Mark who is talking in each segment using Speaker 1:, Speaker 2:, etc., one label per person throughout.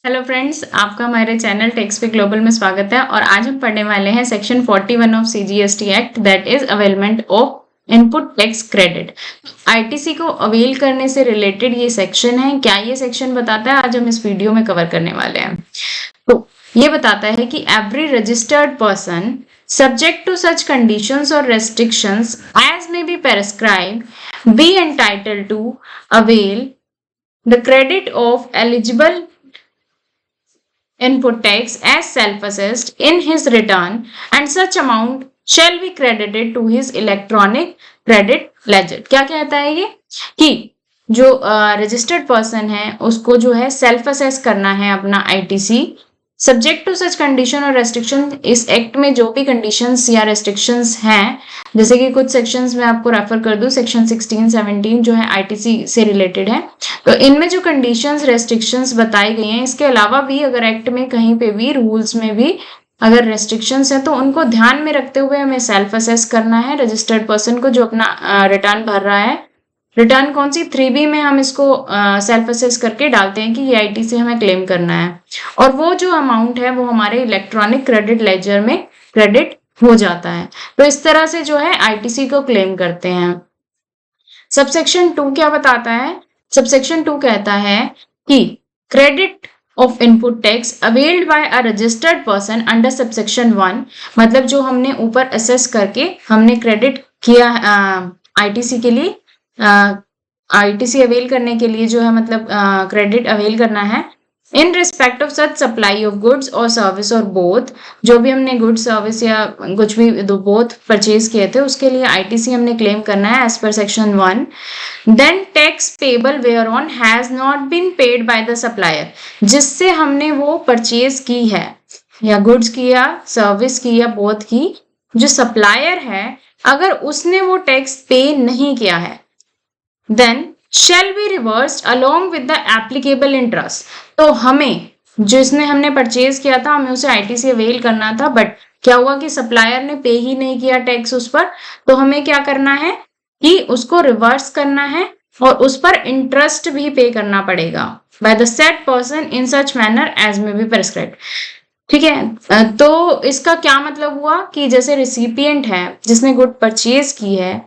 Speaker 1: Hello friends, आपका हमारे channel takes पे ग्लोबल में स्वागत है। और आज हम पढ़ने वाले हैं section 41 of CGST act, that is availment of input tax credit. ITC को अवेल करने से रिलेटेड ये सेक्शन है। क्या ये सेक्शन बताता है, आज हम इस वीडियो में कवर करने वाले हैं। तो ये बताता है कि every registered person subject to such conditions or restrictions as may be prescribed be entitled to avail the credit of eligible input tax as self-assessed in his return, and such amount shall be credited to his electronic credit ledger। क्या कहता है ये कि जो registered person है उसको जो है सेल्फ असेस करना है अपना ITC, subject to such condition और रेस्ट्रिक्शन। इस एक्ट में जो भी कंडीशंस या रेस्ट्रिक्शंस हैं, जैसे कि कुछ सेक्शंस में आपको रेफर कर दूं, सेक्शन 16, 17 जो है आईटीसी से रिलेटेड है। तो इनमें जो कंडीशंस रेस्ट्रिक्शंस बताई गई हैं, इसके अलावा भी अगर एक्ट में कहीं पे भी रूल्स में भी अगर रेस्ट्रिक्शंस हैं तो उनको ध्यान में रखते हुए हमें सेल्फ असेस करना है रजिस्टर्ड पर्सन को जो अपना रिटर्न भर रहा है। रिटर्न कौन सी 3B में हम इसको सेल्फ असेस करके डालते हैं कि ये आईटी से हमें क्लेम करना है, और वो जो अमाउंट है वो हमारे इलेक्ट्रॉनिक क्रेडिट लेजर में क्रेडिट हो जाता है। तो इस तरह से जो है आईटीसी को क्लेम करते हैं। सबसेक्शन 2 क्या बताता है? सबसेक्शन 2 कहता है कि credit of input tax availed bye a registered person under subsection 1, मतलब जो हमने ऊपर असेस करके हमने क्रेडिट किया आईटीसी के लिए, आईटीसी अवेल करने के लिए जो है मतलब क्रेडिट अवेल करना है in respect of such supply of goods और सर्विस, और बोथ, जो भी हमने गुड्स सर्विस या कुछ भी बोथ परचेज किए थे उसके लिए आईटीसी हमने क्लेम करना है as per section 1। Then tax payable where on has not been paid by the supplier, जिससे हमने वो परचेज की है या गुड्स की या सर्विस की या बोथ की, जो सप्लायर है अगर उसने वो टैक्स पे नहीं किया है, then shall be reversed along with the applicable interest। तो हमें जिसने हमने परचेज किया था हमें उसे आईटीसी अवेल करना था, बट क्या हुआ कि सप्लायर ने पे ही नहीं किया टैक्स उस पर, तो हमें क्या करना है कि उसको रिवर्स करना है और उस पर इंटरेस्ट भी पे करना पड़ेगा by the said person in such manner as may be prescribed. ठीक है, तो इसका क्या मतलब हुआ कि जैसे रिसिपिएंट है जिसने गुड परचेज की है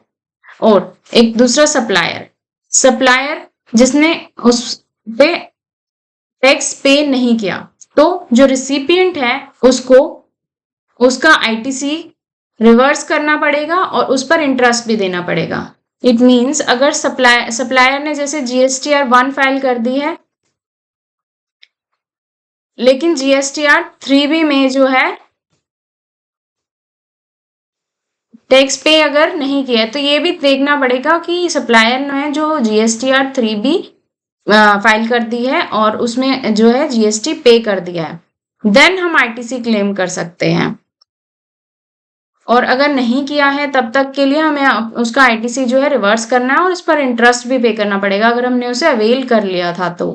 Speaker 1: और एक दूसरा सप्लायर जिसने उस पे टैक्स पे नहीं किया, तो जो रिसिपिएंट है उसको उसका आईटीसी रिवर्स करना पड़ेगा और उस पर इंटरेस्ट भी देना पड़ेगा। इट मींस अगर सप्लायर ने जैसे जीएसटीआर 1 फाइल कर दी है, लेकिन जीएसटीआर 3B में जो है टैक्स पे अगर नहीं किया, तो ये भी देखना पड़ेगा कि सप्लायर ने जो जीएसटीआर 3B फाइल कर दी है और उसमें जो है जीएसटी पे कर दिया है, देन हम आईटीसी क्लेम कर सकते हैं। और अगर नहीं किया है तब तक के लिए हमें उसका आईटीसी जो है रिवर्स करना है और उस पर इंटरेस्ट भी पे करना पड़ेगा अगर हमने उसे अवेल कर लिया था तो।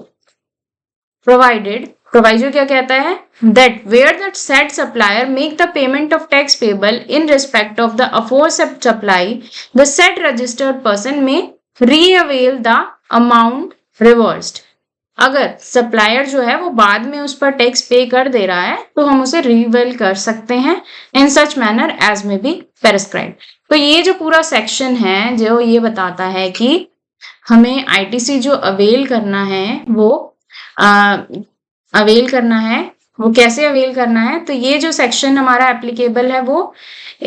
Speaker 1: प्रोवाइजो क्या कहता है? That where the said supplier make the payment of tax payable in respect of the aforesaid supply, the said registered person may re-avail the amount reversed। अगर सप्लायर जो है वो बाद में उस पर टैक्स पे कर दे रहा है तो हम उसे रीवेल कर सकते हैं इन सच मैनर एज में बी प्रेस्क्राइब। तो ये जो पूरा सेक्शन है जो ये बताता है कि हमें आईटीसी जो अवेल करना है वो अवेल करना है, वो कैसे अवेल करना है। तो ये जो सेक्शन हमारा एप्लीकेबल है वो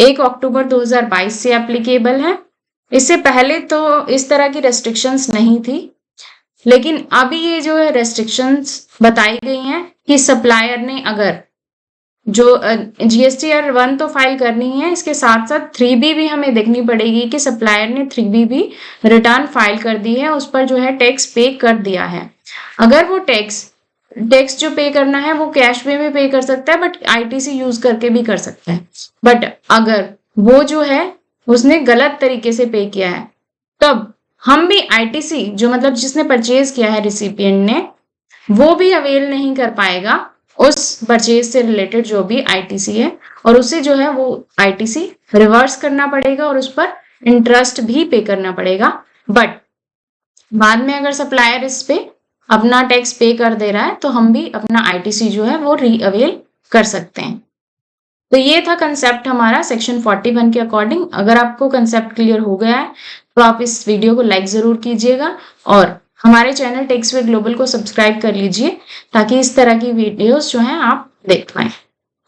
Speaker 1: 1 अक्टूबर 2022 से एप्लीकेबल है। इससे पहले तो इस तरह की रेस्ट्रिक्शंस नहीं थी, लेकिन अभी ये जो है रेस्ट्रिक्शंस बताई गई हैं कि सप्लायर ने अगर जो जीएसटीआर 1 तो फाइल करनी है, इसके साथ साथ 3B भी हमें देखनी पड़ेगी कि सप्लायर ने 3B भी रिटर्न फाइल कर दी है, उस पर जो है टैक्स पे कर दिया है। अगर वो टैक्स जो पे करना है वो कैश में भी पे कर सकता है, बट आईटीसी यूज करके भी कर सकता है। बट अगर वो जो है उसने गलत तरीके से पे किया है, तब हम भी आईटीसी जो मतलब जिसने परचेज किया है रिसिपिएंट ने, वो भी अवेल नहीं कर पाएगा उस परचेज से रिलेटेड जो भी आईटीसी है, और उसे जो है वो आईटीसी रिवर्स करना पड़ेगा और उस पर इंटरेस्ट भी पे करना पड़ेगा। बट बाद में अगर सप्लायर इस पे अपना टैक्स पे कर दे रहा है तो हम भी अपना आईटीसी जो है वो रीअवेल कर सकते हैं। तो ये था कंसेप्ट हमारा सेक्शन 41 के अकॉर्डिंग। अगर आपको कंसेप्ट क्लियर हो गया है तो आप इस वीडियो को लाइक जरूर कीजिएगा और हमारे चैनल टेक्स वे ग्लोबल को सब्सक्राइब कर लीजिए ताकि इस तरह की वीडियोस जो हैं आप देख पाएं।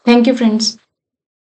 Speaker 1: Thank you friends.